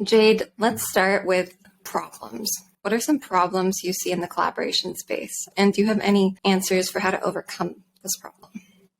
Jade, let's start with problems. What are some problems you see in the collaboration space? And do you have any answers for how to overcome this problem?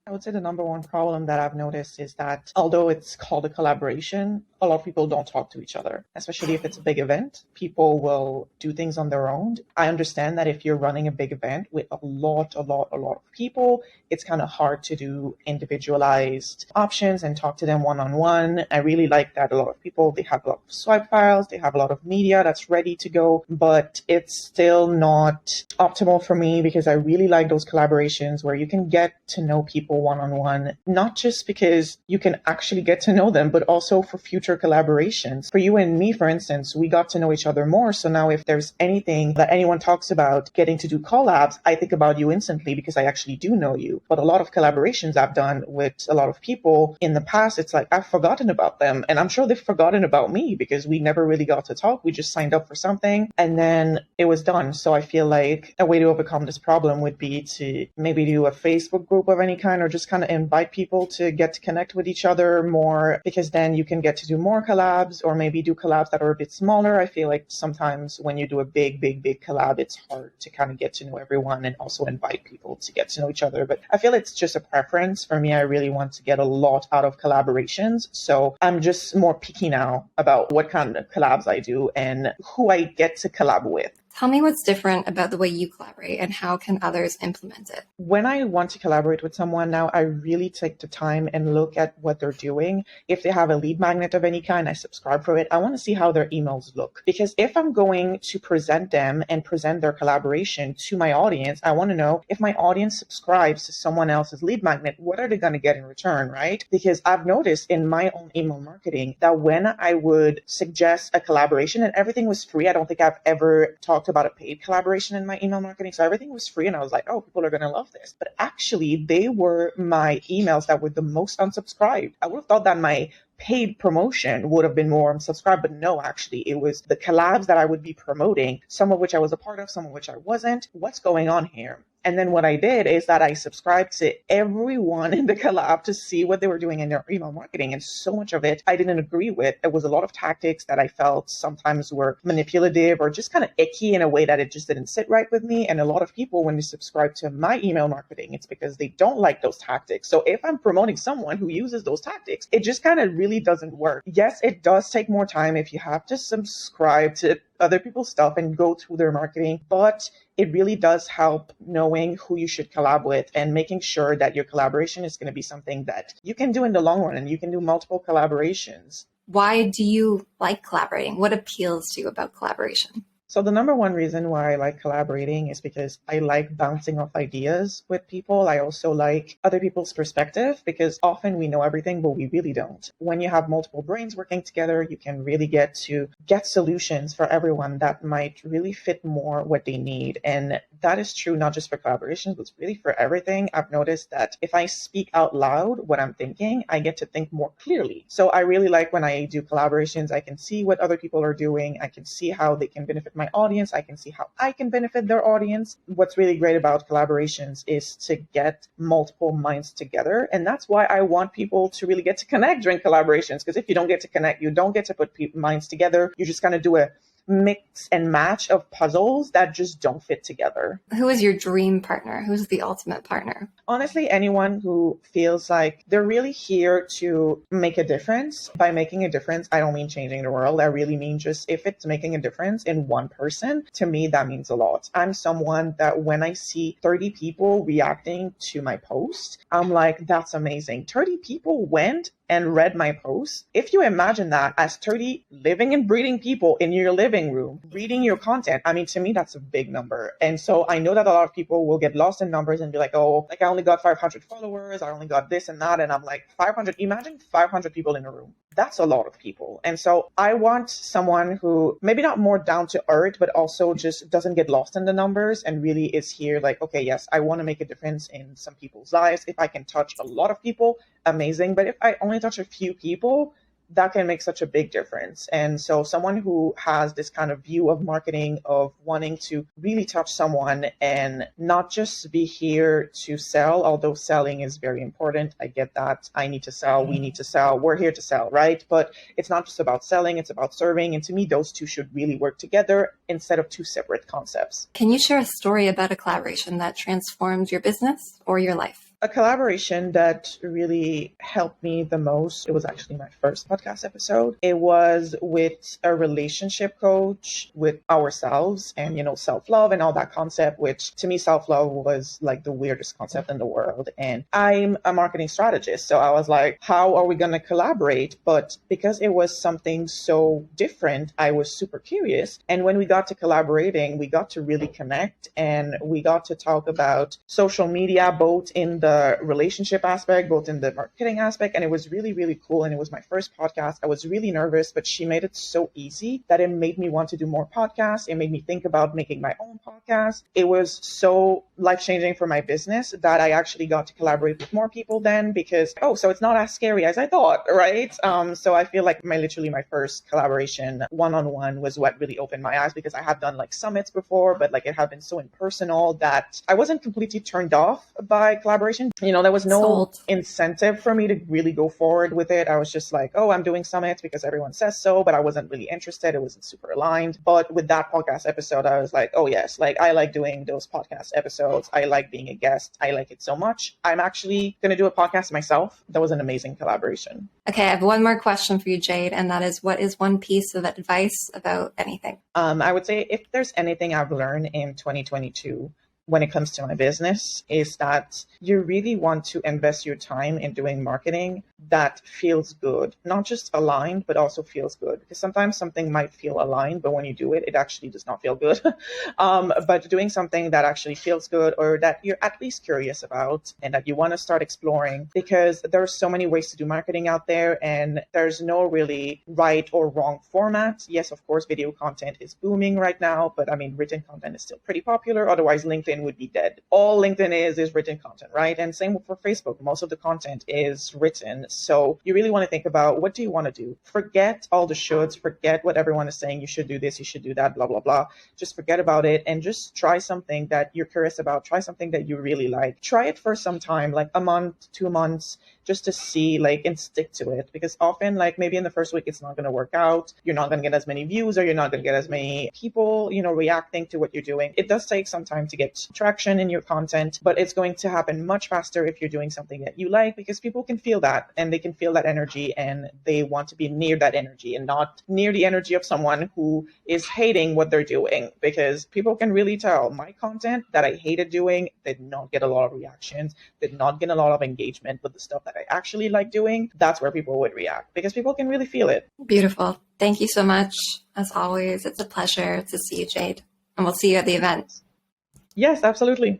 I would say the number one problem that I've noticed is that although it's called a collaboration, a lot of people don't talk to each other, especially if it's a big event. People will do things on their own. I understand that if you're running a big event with a lot of people, it's kind of hard to do individualized options and talk to them one-on-one. I really like that a lot of people, they have a lot of swipe files, they have a lot of media that's ready to go, but it's still not optimal for me because I really like those collaborations where you can get to know people one-on-one, not just because you can actually get to know them, but also for future collaborations. For you and me, for instance, we got to know each other more. So now if there's anything that anyone talks about getting to do collabs, I think about you instantly because I actually do know you. But a lot of collaborations I've done with a lot of people in the past, it's like I've forgotten about them. And I'm sure they've forgotten about me because we never really got to talk. We just signed up for something and then it was done. So I feel like a way to overcome this problem would be to maybe do a Facebook group of any kind or just kind of invite people to get to connect with each other more, because then you can get to do more collabs or maybe do collabs that are a bit smaller. I feel like sometimes when you do a big collab, it's hard to kind of get to know everyone and also invite people to get to know each other. But I feel it's just a preference. For me, I really want to get a lot out of collaborations. So I'm just more picky now about what kind of collabs I do and who I get to collab with. Tell me what's different about the way you collaborate and how can others implement it? When I want to collaborate with someone now, I really take the time and look at what they're doing. If they have a lead magnet of any kind, I subscribe for it. I want to see how their emails look. Because if I'm going to present them and present their collaboration to my audience, I want to know if my audience subscribes to someone else's lead magnet, what are they going to get in return, right? Because I've noticed in my own email marketing that when I would suggest a collaboration and everything was free, I don't think I've ever talked about a paid collaboration in my email marketing. So everything was free and I was like, oh, people are going to love this. But actually they were my emails that were the most unsubscribed. I would have thought that my paid promotion would have been more unsubscribed, but no, actually it was the collabs that I would be promoting, some of which I was a part of, some of which I wasn't. What's going on here? And then what I did is that I subscribed to everyone in the collab to see what they were doing in their email marketing. And so much of it I didn't agree with. It was a lot of tactics that I felt sometimes were manipulative or just kind of icky in a way that it just didn't sit right with me. And a lot of people, when they subscribe to my email marketing, it's because they don't like those tactics. So if I'm promoting someone who uses those tactics, it just kind of really doesn't work. Yes, it does take more time if you have to subscribe to other people's stuff and go through their marketing, but it really does help knowing who you should collab with and making sure that your collaboration is going to be something that you can do in the long run and you can do multiple collaborations. Why do you like collaborating? What appeals to you about collaboration? So the number one reason why I like collaborating is because I like bouncing off ideas with people. I also like other people's perspective because often we know everything, but we really don't. When you have multiple brains working together, you can really get solutions for everyone that might really fit more what they need. And that is true not just for collaborations, but it's really for everything. I've noticed that if I speak out loud what I'm thinking, I get to think more clearly. So I really like when I do collaborations, I can see what other people are doing. I can see how they can benefit my audience. I can see how I can benefit their audience. What's really great about collaborations is to get multiple minds together. And that's why I want people to really get to connect during collaborations. Because if you don't get to connect, you don't get to put minds together. You're just going to do a mix and match of puzzles that just don't fit together. Who is your dream partner? Who's the ultimate partner? Honestly, anyone who feels like they're really here to make a difference. By making a difference, I don't mean changing the world. I really mean just if it's making a difference in one person, to me, that means a lot. I'm someone that when I see 30 people reacting to my post, I'm like, that's amazing. 30 people went and read my post. If you imagine that as 30 living and breathing people in your living room, reading your content, I mean, to me, that's a big number. And so I know that a lot of people will get lost in numbers and be like, oh, like I only got 500 followers. I only got this and that. And I'm like, 500, imagine 500 people in a room. That's a lot of people. And so I want someone who maybe not more down to earth, but also just doesn't get lost in the numbers and really is here like, okay, yes, I want to make a difference in some people's lives. If I can touch a lot of people, amazing. But if I only touch a few people, that can make such a big difference. And so someone who has this kind of view of marketing, of wanting to really touch someone and not just be here to sell, although selling is very important. I get that. I need to sell. We need to sell. We're here to sell, right? But it's not just about selling. It's about serving. And to me, those two should really work together instead of two separate concepts. Can you share a story about a collaboration that transformed your business or your life? A collaboration that really helped me the most, it was actually my first podcast episode. It was with a relationship coach with ourselves and, self-love and all that concept, which to me, self-love was like the weirdest concept in the world. And I'm a marketing strategist. So I was like, how are we going to collaborate? But because it was something so different, I was super curious. And when we got to collaborating, we got to really connect and we got to talk about social media, both in the relationship aspect, both in the marketing aspect. And it was really, really cool. And it was my first podcast. I was really nervous, but she made it so easy that it made me want to do more podcasts. It made me think about making my own podcast. It was so life-changing for my business that I actually got to collaborate with more people then because, so it's not as scary as I thought, right? So I feel like my first collaboration one-on-one was what really opened my eyes because I had done like summits before, but like it had been so impersonal that I wasn't completely turned off by collaboration. There was no incentive for me to really go forward with it. I was just like, I'm doing summits because everyone says so, but I wasn't really interested. It wasn't super aligned. But with that podcast episode, I was like, oh yes, like I like doing those podcast episodes. I like being a guest. I like it so much. I'm actually going to do a podcast myself. That was an amazing collaboration. Okay, I have one more question for you, Jade, and that is, what is one piece of advice about anything? I would say if there's anything I've learned in 2022, when it comes to my business, is that you really want to invest your time in doing marketing that feels good, not just aligned, but also feels good. Because sometimes something might feel aligned, but when you do it, it actually does not feel good. But doing something that actually feels good or that you're at least curious about and that you want to start exploring, because there are so many ways to do marketing out there and there's no really right or wrong format. Yes, of course, video content is booming right now, but I mean, written content is still pretty popular. Otherwise, LinkedIn would be dead. All LinkedIn is written content, right? And same for Facebook. Most of the content is written. So you really want to think about, what do you want to do? Forget all the shoulds, forget what everyone is saying. You should do this, you should do that, blah, blah, blah. Just forget about it and just try something that you're curious about. Try something that you really like. Try it for some time, like a month, 2 months, just to see, and stick to it. Because often, maybe in the first week, it's not going to work out. You're not going to get as many views or you're not going to get as many people, reacting to what you're doing. It does take some time to get traction in your content, but it's going to happen much faster if you're doing something that you like, because people can feel that and they can feel that energy and they want to be near that energy and not near the energy of someone who is hating what they're doing, because people can really tell. My content that I hated doing did not get a lot of reactions, did not get a lot of engagement, but the stuff that I actually like doing, that's where people would react because people can really feel it. Beautiful. Thank you so much. As always, it's a pleasure to see you, Jade. And we'll see you at the event. Yes, absolutely.